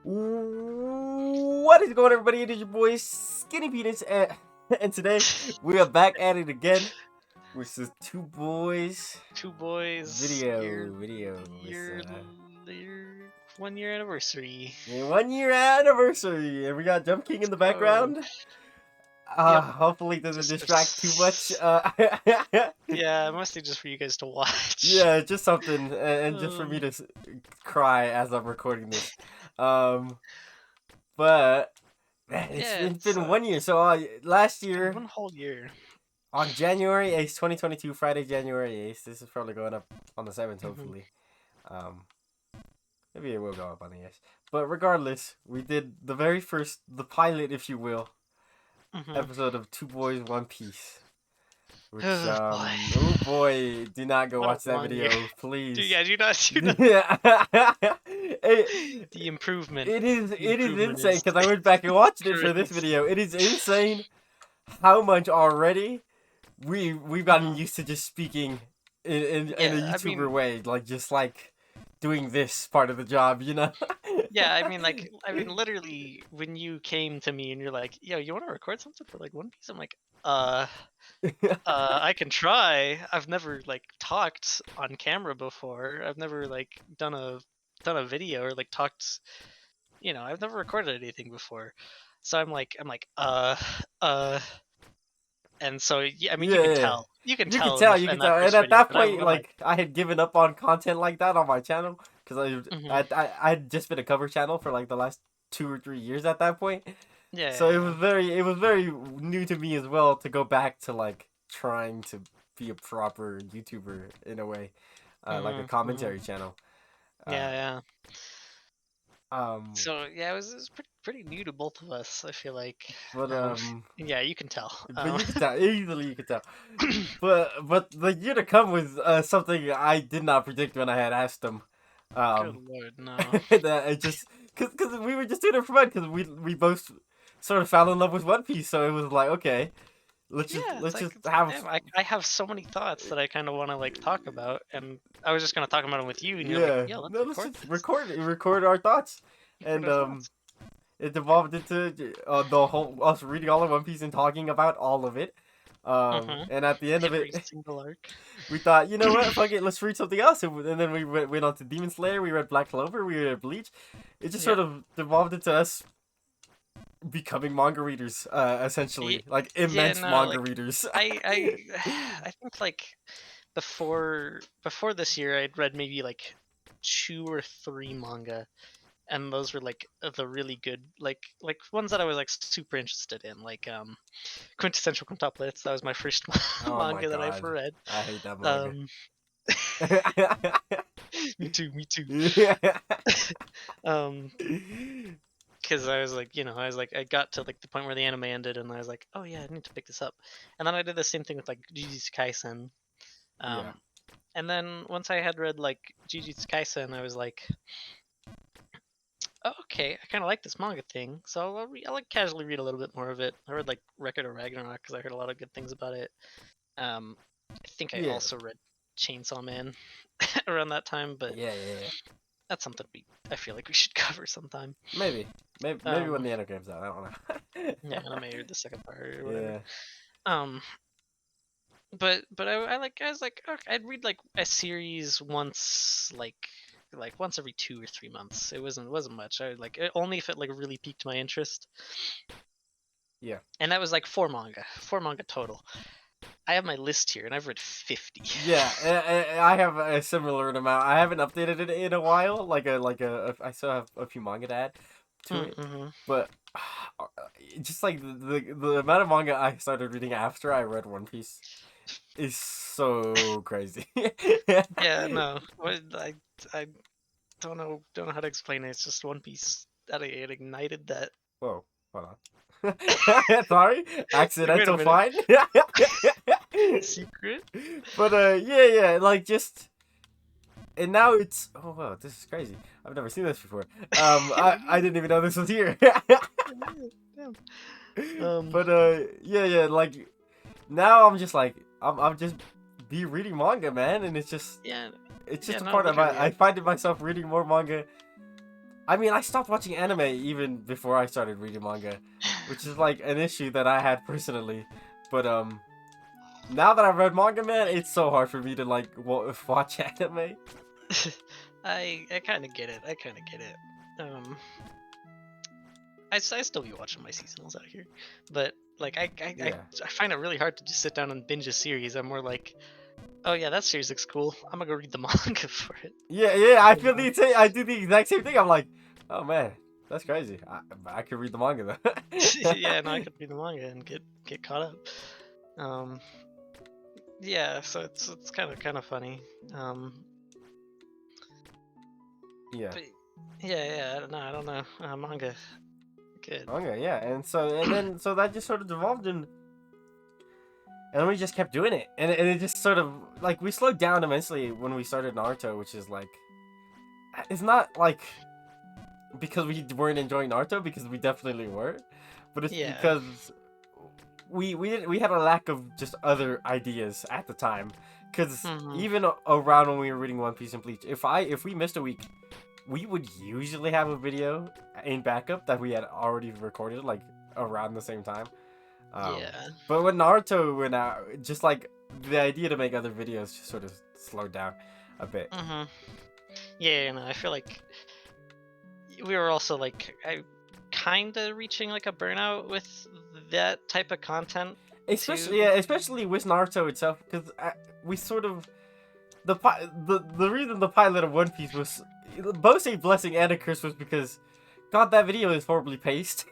What is going on, everybody? It is your boy Skinny Penis, and today we are back at it again with the Two Boys Two boys, video. your 1 year anniversary. 1 year anniversary, and we got Jump King in the background. Yep. Hopefully it doesn't Just- distract too much. Yeah, mostly just for you guys to watch. Yeah, just something, and just for me to cry as I'm recording this. But man, it's been 1 year. So last year, 1 whole year. on January 8th, 2022, Friday, January 8th, this is probably going up on the 7th, Mhm. hopefully. Maybe it will go up on the 8th. But regardless, we did the very first, the pilot, if you will, episode of Two Boys, One Piece. Which, oh boy, do not go What a watch that 1 video, year. please. Do not. Yeah. The improvement. It is improvement insane is because I went back and watched it for this crazy. video. It is insane how much already we've gotten used to just speaking in a Yeah, I YouTuber mean- way, like just like doing this part of the job, you know? Yeah, I mean, literally, when you came to me and you're like, "Yo, you want to record something for like One Piece?" I'm like, I can try. I've never like talked on camera before. I've never like done a video or like talked. I've never recorded anything before. So I'm like, and so yeah, I mean, you can Yeah. tell. You can tell. You can tell. And at that point, like I had given up on content like that on my channel because I had just been a cover channel for like the last 2 or 3 years at that point. Yeah. So it was very new to me as well to go back to like trying to be a proper YouTuber in a way, like a commentary channel. Yeah. Um. So yeah, it was pretty new to both of us. I feel like. But Yeah, you can tell. But you can tell easily. You can tell. But the year to come was something I did not predict when I had asked him. Good lord, no. That it just because we were just doing it for fun because we both sort of fell in love with One Piece, so it was like okay, let's just have. Damn, I have so many thoughts that I kind of want to like talk about, and I was just gonna talk about them with you, and you're like, "Yo, let's just record record our thoughts, Record and our thoughts. it evolved into the whole us reading all of One Piece and talking about all of it. And at the end of Every it, single arc. we thought, you know what, fuck it, let's read something else. And then we went on to Demon Slayer, we read Black Clover, we read Bleach. It just sort of devolved into us becoming manga readers, essentially, like immense manga readers. I think like before this year, I'd read maybe like 2 or 3 manga, and those were like the really good, like ones that I was like super interested in, like Quintessential Quintuplets. That was my first manga that I ever read. I hate that manga. Me too. Yeah. Because I was like, I got to like the point where the anime ended, and I was like, oh yeah, I need to pick this up. And then I did the same thing with like Jujutsu Kaisen. And then once I had read like Jujutsu Kaisen, I was like, oh, okay, I kind of like this manga thing, so I'll like casually read a little bit more of it. I read like Record of Ragnarok because I heard a lot of good things about it. I think I also read Chainsaw Man around that time, but yeah. That's something I feel like we should cover sometime. Maybe when the anime comes out. I don't know. Yeah, anime or the second part or whatever. Yeah. But I was like, okay, I'd read like a series once, like once every 2 or 3 months. It wasn't much. I like only if it like really piqued my interest. Yeah. And that was like 4 manga total. I have my list here, and I've read 50. Yeah, I have a similar amount. I haven't updated it in a while. I still have a few manga to add to it, but just like the amount of manga I started reading after I read One Piece is so crazy. Yeah, no, I don't know how to explain it. It's just One Piece that it ignited that. Whoa, hold on. Sorry, accidental fine. Secret. But yeah, like just, and now it's, oh wow, this is crazy. I've never seen this before. I didn't even know this was here. But yeah, like now I'm just like I'm just reading manga, man, and it's just it's just a part of I find myself reading more manga I mean, I stopped watching anime even before I started reading manga, which is like an issue that I had personally. But now that I've read manga, man, it's so hard for me to like watch anime. I kind of get it. I kind of get it. I still be watching my seasonals out here, but like Yeah. I find it really hard to just sit down and binge a series. I'm more like, oh yeah, that series looks cool. I'm gonna go read the manga for it. Yeah. I feel the same. I do the exact same thing. I'm like, oh man, that's crazy. I could read the manga though. Yeah, no, I could read the manga and get caught up. Um, yeah, so it's kind of funny. Yeah. But yeah, I don't know. Manga, good. Manga, yeah, and then so that just sort of devolved and we just kept doing it, and it just sort of like we slowed down immensely when we started Naruto, which is like, it's not like because we weren't enjoying Naruto, because we definitely were, but it's Yeah. because we had a lack of just other ideas at the time, because even around when we were reading One Piece and Bleach, if we missed a week, we would usually have a video in backup that we had already recorded like around the same time. Yeah. But when Naruto went out, just like the idea to make other videos just sort of slowed down a bit. Yeah, no, I feel like we were also like I kind of reaching like a burnout with that type of content. Especially with Naruto itself, because we sort of the reason the pilot of One Piece was both a blessing and a curse was because, God, that video is horribly paced.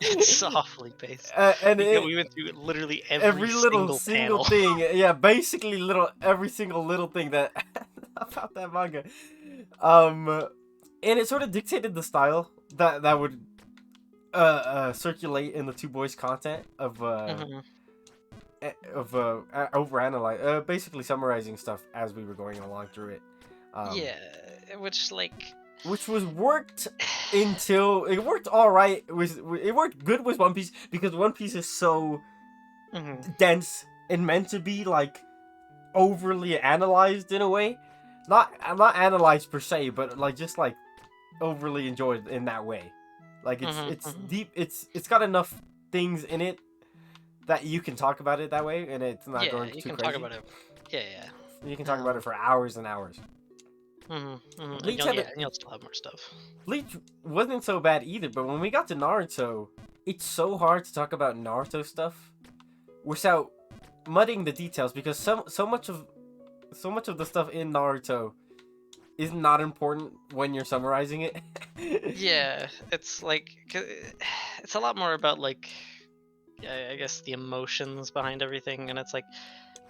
It's awfully paced. And we went through literally every little single thing. Yeah, basically every single little thing that about that manga. And it sort of dictated the style that would circulate in the Two Boys content of overanalyze, basically summarizing stuff as we were going along through it. Yeah, which was worked until it worked all right. It worked good with One Piece because One Piece is so dense and meant to be like overly analyzed in a way. Not analyzed per se, but like just like overly enjoyed in that way. Like it's deep. It's got enough things in it that you can talk about it that way, and it's not going too crazy. Talk about it. Yeah. You can talk about it for hours and hours. Bleach and you'll still have more stuff. Bleach wasn't so bad either, but when we got to Naruto, it's so hard to talk about Naruto stuff without muddying the details, because so much of the stuff in Naruto is not important when you're summarizing it. Yeah, it's like it's a lot more about like, I guess, the emotions behind everything, and it's like,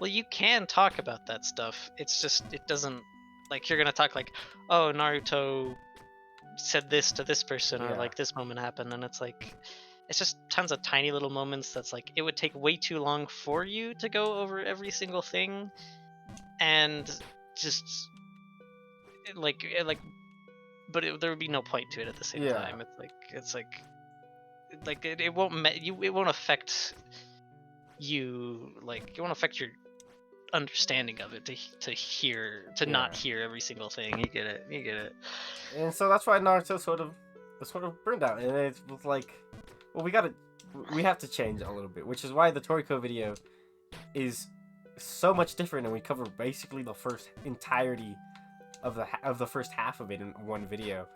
well, you can talk about that stuff. It's just it doesn't, like, you're gonna talk like, oh, Naruto said this to this person, or like this moment happened, and it's like, it's just tons of tiny little moments that's like, it would take way too long for you to go over every single thing, and just like but there would be no point to it at the same time. It's like it won't affect you, like it won't affect your understanding of it to not hear every single thing. You get it. And so that's why Naruto sort of burned out, and it was like, well, we have to change a little bit, which is why the Toriko video is so much different, and we cover basically the first entirety of the first half of it in one video,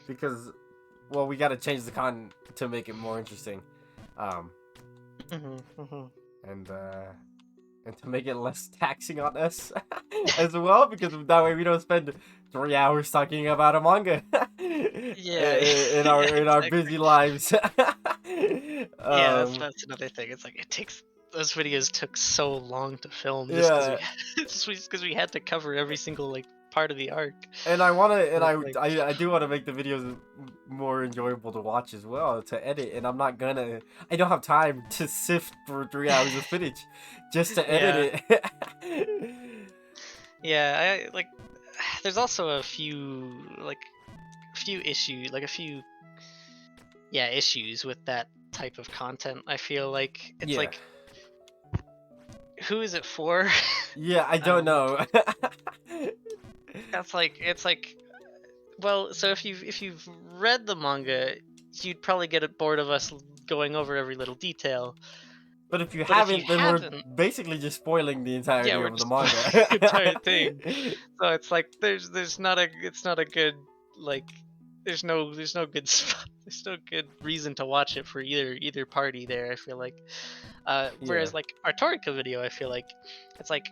because, well, we got to change the content to make it more interesting, and to make it less taxing on us as well, because that way we don't spend 3 hours talking about a manga in our busy lives. That's another thing. It's like those videos took so long to film just because we had to cover every single like part of the arc. And I do want to make the videos more enjoyable to watch as well, to edit, and I don't have time to sift for 3 hours of footage just to edit it. Yeah, there's also a few issues with that type of content. I feel like it's like, who is it for? Yeah, I don't know. It's like Well, so if you've read the manga, you'd probably get bored of us going over every little detail. But if you But if you haven't, then we're haven't, basically just spoiling the yeah, entirety we're of the just manga. the entire thing. So it's like there's not a it's not a good like there's no good there's no good reason to watch it for either party there. I feel like, Yeah, whereas like our Toriko video, I feel like it's like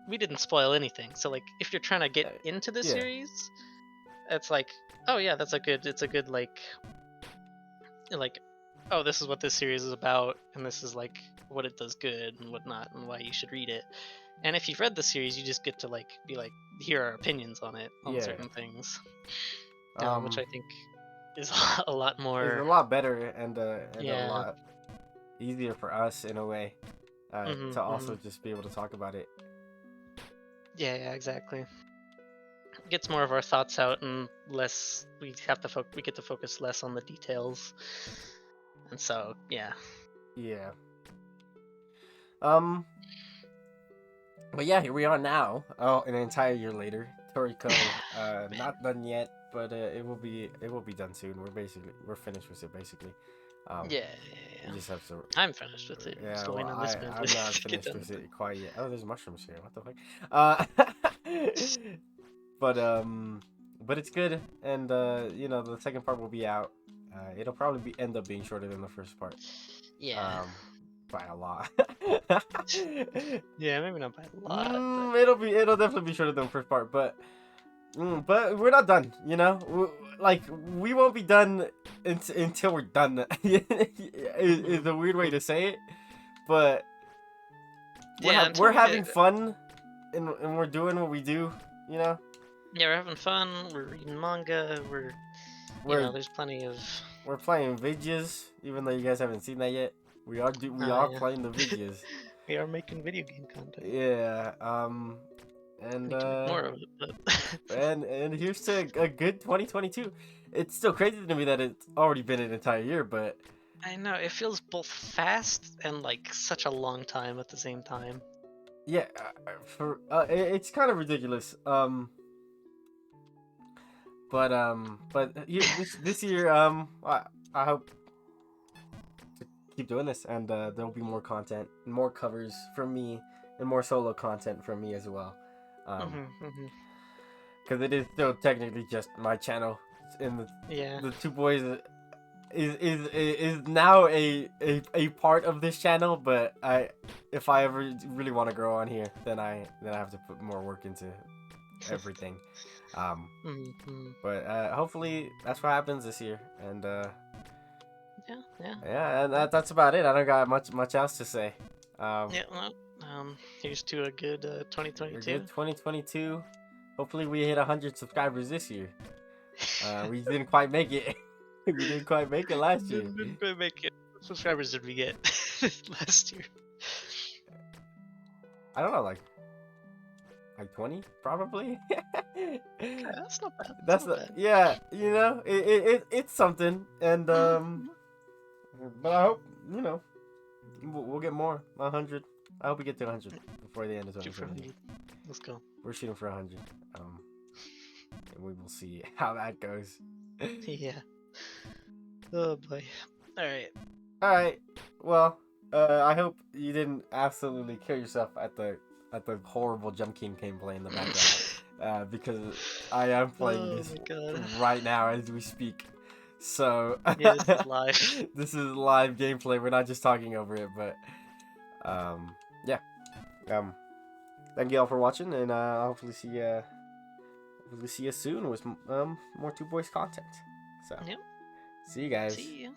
we didn't spoil anything. So like if you're trying to get uh, into the yeah, series, it's like, oh yeah, it's a good like oh, this is what this series is about, and this is like what it does good and whatnot, and why you should read it. And if you've read the series, you just get to like be like, here are opinions on it, on yeah. certain things, which Um, I think is a lot it's a more. lot better and a Yeah. lot easier for us in a way, Hmm. to also Hmm. just be able to talk about it. Yeah, yeah, exactly. Gets more of our thoughts out, and less we have to we get to focus less on the details. And so, yeah. Yeah. Um. But yeah, here we are now. Oh, an entire year later. Toriko, Man. not done yet, but it will be done soon. We're finished with it basically. Um, Yeah, yeah, we yeah. just have to. I'm finished with it. Yeah, Still well, waiting on this man I'm not to get finished done with with it. it quite yet. Oh, there's mushrooms here. What the fuck? But but it's good, and you know, the second part will be out. It'll probably end up being shorter than the first part. Yeah. By a lot. Yeah, maybe not by a lot, but It'll definitely be shorter than the first part, but we're not done. You know, like we won't be done until we're done. Is a weird way to say it, but yeah, until we're we having get fun, and we're doing what we do. You know, yeah, we're having fun. We're reading manga. We're we're there's plenty of we're playing Vidges, even though you guys haven't seen that yet. We are yeah. playing the Vidges. We are making video game content. Yeah. We And need to make more of it, but and here's to a good 2022. It's still crazy to me that it's already been an entire year, but I know it feels both fast and like such a long time at the same time. yeah, it's kind of ridiculous. But this year, I hope to keep doing this, and there'll be more content, more covers from me, and more solo content from me as well. Hmm. Hmm. Because it is still technically just my channel, and Yeah. the two boys is now a part of this channel. But if I ever really want to grow on here, then I have to put more work into everything. Hmm. But hopefully that's what happens this year, and Yeah. Yeah. yeah, and that's about it. I don't got much else to say. Yeah. Well, here's to a good We're 2022. good 2022. Hopefully we hit 100 subscribers this year. We didn't quite make it. We didn't quite make it last year. Didn't quite make it. What subscribers did we get last year? I don't know, like 20 probably. Yeah, that's not bad. That's not the bad. yeah, you know, it's something, and Mhm. but I hope, you know, we'll get more 100. I hope we get to 100 before the end of Shoot for 2022. 100. Let's go. We're shooting for 100. And we will see how that goes. Yeah. Oh boy. All right. All right. Well, I hope you didn't absolutely kill yourself at the horrible Jump King gameplay in the background, because I am playing Oh this my god. right now as we speak. So Yeah, this is live. this is live gameplay. We're not just talking over it, but yeah. Thank you all for watching, and I'll hopefully see you soon with more Two Boys content. So Yep. see you guys. See ya.